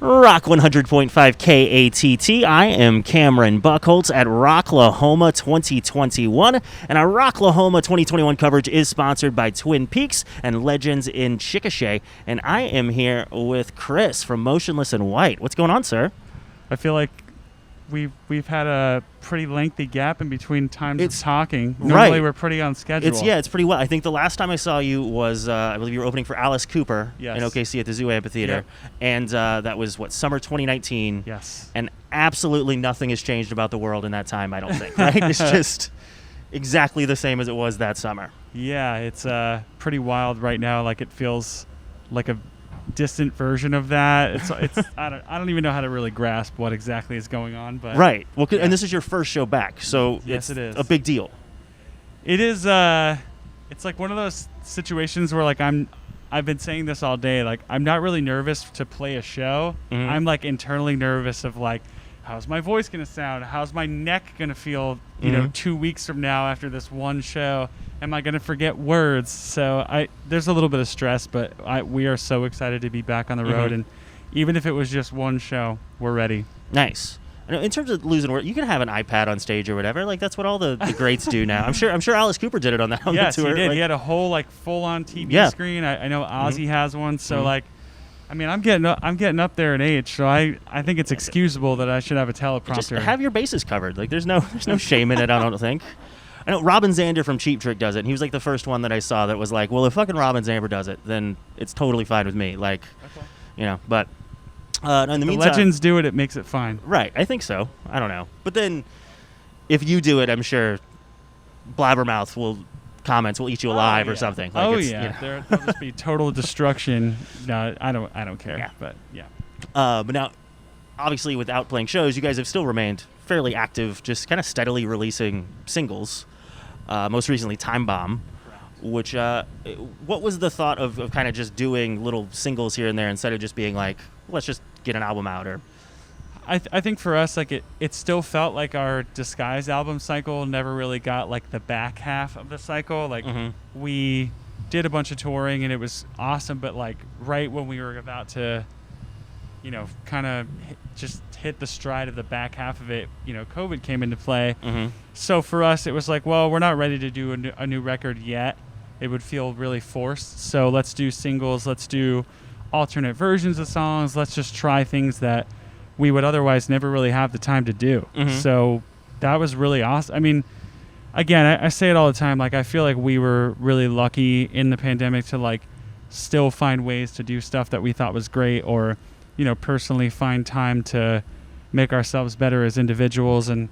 Rock 100.5 KATT. I am Cameron Buchholtz at Rocklahoma 2021, and our Rocklahoma 2021 coverage is sponsored by Twin Peaks and Legends in Chickasha, and I am here with Chris from Motionless and White. What's going on, sir? I feel like we've had a pretty lengthy gap in between times of talking. Normally we're pretty on schedule. It's pretty well. I think the last time I saw you was, I believe you were opening for Alice Cooper in OKC at the Zoo Amphitheater. Yep. And that was, summer 2019? Yes. And absolutely nothing has changed about the world in that time, I don't think, right? It's just exactly the same as it was that summer. Yeah, it's pretty wild right now. Like, it feels like a distant version of that. It's I don't even know how to really grasp what exactly is going on, but right. Well, and this is your first show back, so yes, it is a big deal. It is. It's like one of those situations where like I've been saying this all day. Like, I'm not really nervous to play a show. Mm-hmm. I'm like internally nervous of like, how's my voice gonna sound? How's my neck gonna feel? You know, 2 weeks from now after this one show. Am I going to forget words? So there's a little bit of stress, but we are so excited to be back on the road. And even if it was just one show, we're ready. Nice. In terms of losing words, you can have an iPad on stage or whatever. Like, that's what all the greats do now. I'm sure Alice Cooper did it on the tour. Yes, he did. He had a whole like full-on TV screen. I know Ozzy has one. So like, I mean, I'm getting up there in age, so I think it's excusable that I should have a teleprompter. Just have your bases covered. Like, there's no shame in it, I don't think. I know Robin Zander from Cheap Trick does it, and he was like the first one that I saw that was like, well, if fucking Robin Zander does it, then it's totally fine with me. Like, but in the meantime, legends do it, it makes it fine. Right, I think so. I don't know. But then if you do it, I'm sure Blabbermouth will eat you alive or something. Like There'll just be total destruction. No, I don't care. Yeah. But yeah. But now, obviously, without playing shows, you guys have still remained fairly active, just kind of steadily releasing singles. Most recently, Time Bomb, which what was the thought of kind of just doing little singles here and there instead of just being like, let's just get an album out? Or I think for us, like it still felt like our Disguise album cycle never really got like the back half of the cycle. Like we did a bunch of touring and it was awesome, but like right when we were about to, kind of just hit the stride of the back half of it, COVID came into play. So for us, it was like, well, we're not ready to do a new record yet. It would feel really forced. So let's do singles. Let's do alternate versions of songs. Let's just try things that we would otherwise never really have the time to do. So that was really awesome. I mean, again, I say it all the time. Like, I feel like we were really lucky in the pandemic to like still find ways to do stuff that we thought was great, or personally find time to make ourselves better as individuals. And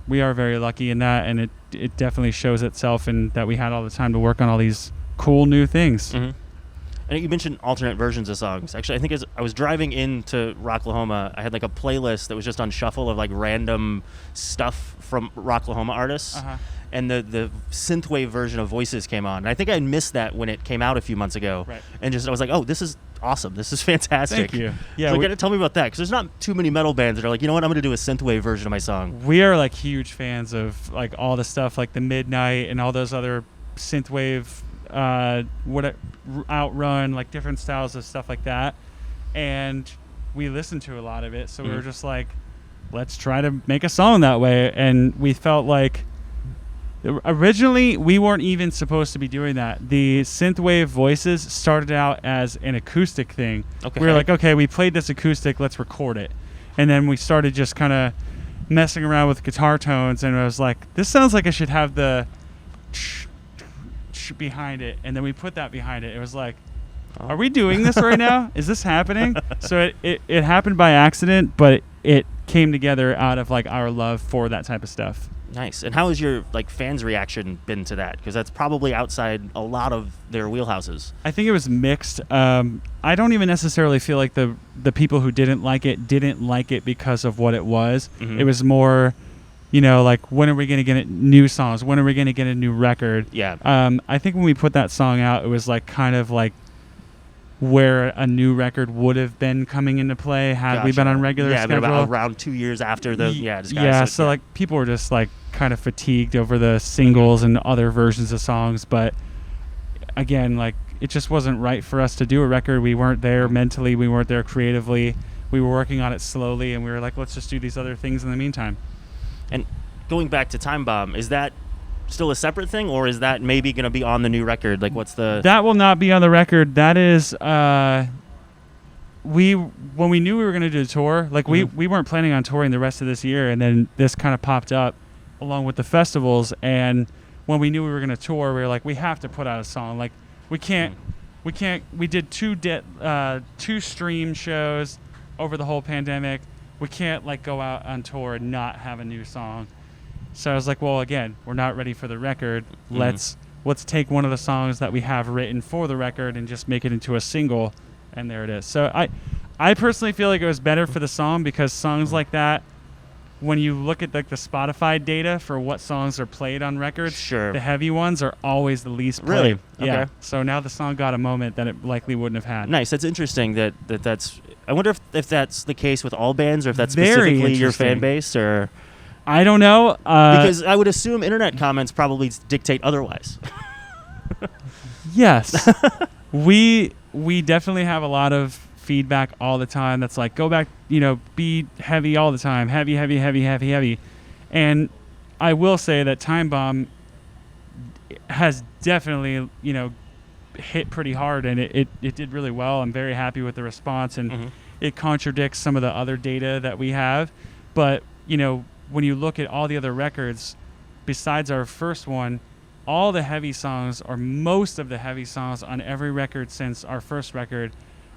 we are very lucky in that, and it definitely shows itself in that we had all the time to work on all these cool new things. And you mentioned alternate versions of songs. Actually, I think as I was driving into Rocklahoma, I had like a playlist that was just on shuffle of like random stuff from Rocklahoma artists. And the Synthwave version of Voices came on. And I think I missed that when it came out a few months ago. Right. And I was like, oh, this is awesome. This is fantastic. Thank you. Yeah. So tell me about that, because there's not too many metal bands that are like, you know what, I'm going to do a Synthwave version of my song. We are like huge fans of like all the stuff like the Midnight and all those other Synthwave, Outrun, like different styles of stuff like that. And we listened to a lot of it. So we were just like, let's try to make a song that way. And we felt like originally we weren't even supposed to be doing that. The Synthwave Voices started out as an acoustic thing. Okay. We were like, okay, we played this acoustic, let's record it. And then we started just kind of messing around with guitar tones, and I was like, this sounds like I should have the behind it. And then we put that behind it. It was like, are we doing this right now? Is this happening? So it happened by accident, but it came together out of like our love for that type of stuff. Nice. And how has your like fans' reaction been to that? Because that's probably outside a lot of their wheelhouses. I think it was mixed. I don't even necessarily feel like the people who didn't like it because of what it was. It was more, like, when are we going to get new songs? When are we going to get a new record? Yeah. I think when we put that song out, it was like kind of like where a new record would have been coming into play had we been on regular schedule. About around 2 years after the so like people were just like kind of fatigued over the singles and other versions of songs. But again, like it just wasn't right for us to do a record. We weren't there mentally. We weren't there creatively. We were working on it slowly, and we were like, let's just do these other things in the meantime. And going back to Time Bomb, is that still a separate thing, or is that maybe going to be on the new record? Like, what's the... That will not be on the record. That is... when we knew we were going to do a tour, like we weren't planning on touring the rest of this year, and then this kind of popped up along with the festivals. And when we knew we were going to tour, we were like, we have to put out a song. Like, we did two stream shows over the whole pandemic. We can't like go out on tour and not have a new song. So I was like, well, again, we're not ready for the record. Let's take one of the songs that we have written for the record and just make it into a single. And there it is. So I personally feel like it was better for the song, because songs like that, when you look at like the Spotify data for what songs are played on records, the heavy ones are always the least played. Really? Yeah. Okay. So now the song got a moment that it likely wouldn't have had. Nice. That's interesting. That's. I wonder if that's the case with all bands, or if that's specifically your fan base, or. I don't know. Because I would assume internet comments probably dictate otherwise. Yes. We definitely have a lot of feedback all the time that's like, go back, be heavy all the time, heavy, heavy, heavy, heavy, heavy. And I will say that Time Bomb has definitely, hit pretty hard, and it did really well. I'm very happy with the response, and it contradicts some of the other data that we have. But, when you look at all the other records, besides our first one, all the heavy songs, or most of the heavy songs on every record since our first record,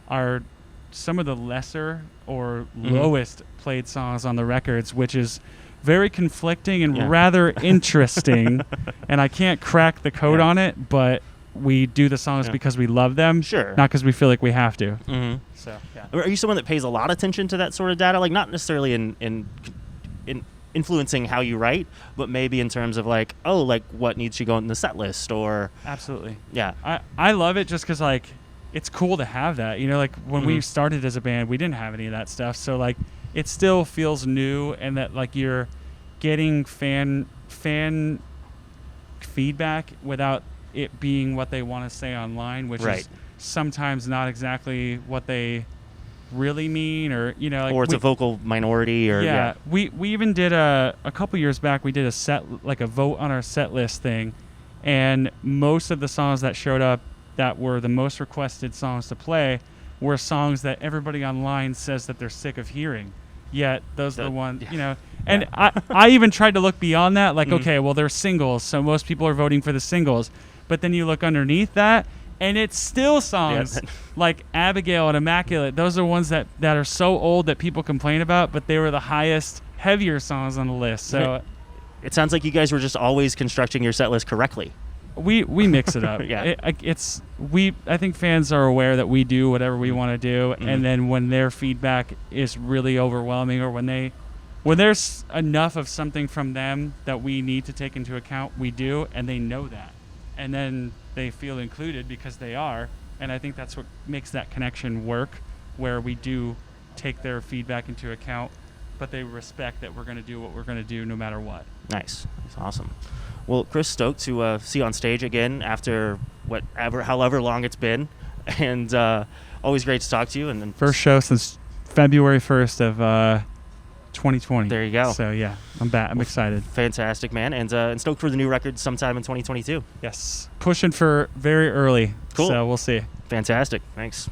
are some of the lesser or lowest played songs on the records, which is very conflicting and rather interesting. And I can't crack the code on it, but we do the songs because we love them, not because we feel like we have to. So, Are you someone that pays a lot of attention to that sort of data? Like, not necessarily in influencing how you write, but maybe in terms of like, what needs to go in the set list, or... Absolutely. Yeah. I love it just because, like, it's cool to have that. Like, when we started as a band, we didn't have any of that stuff. So, like, it still feels new, and that, like, you're getting fan feedback without it being what they want to say online, which is sometimes not exactly what they really mean, or like, or it's a vocal minority, or we even did a couple years back, we did a vote on our set list thing, and most of the songs that showed up that were the most requested songs to play were songs that everybody online says that they're sick of hearing, yet those are the ones, and I even tried to look beyond that, like, okay, well, they're singles, so most people are voting for the singles, but then you look underneath that, and it's still songs like Abigail and Immaculate. Those are ones that are so old that people complain about, but they were the highest, heavier songs on the list. So it sounds like you guys were just always constructing your set list correctly. We mix it up. I think fans are aware that we do whatever we want to do, and then when their feedback is really overwhelming, or when there's enough of something from them that we need to take into account, we do, and they know that. And then they feel included because they are, and I think that's what makes that connection work, where we do take their feedback into account, but they respect that we're going to do what we're going to do no matter what. Nice. That's awesome. Well, Chris, stoked to see you on stage again after however long it's been, and always great to talk to you. And then first show since February 1st of 2020. There you go. So yeah, I'm back. I'm excited. Fantastic, man, and stoked for the new record sometime in 2022. Yes, pushing for very early. Cool. So we'll see. Fantastic. Thanks.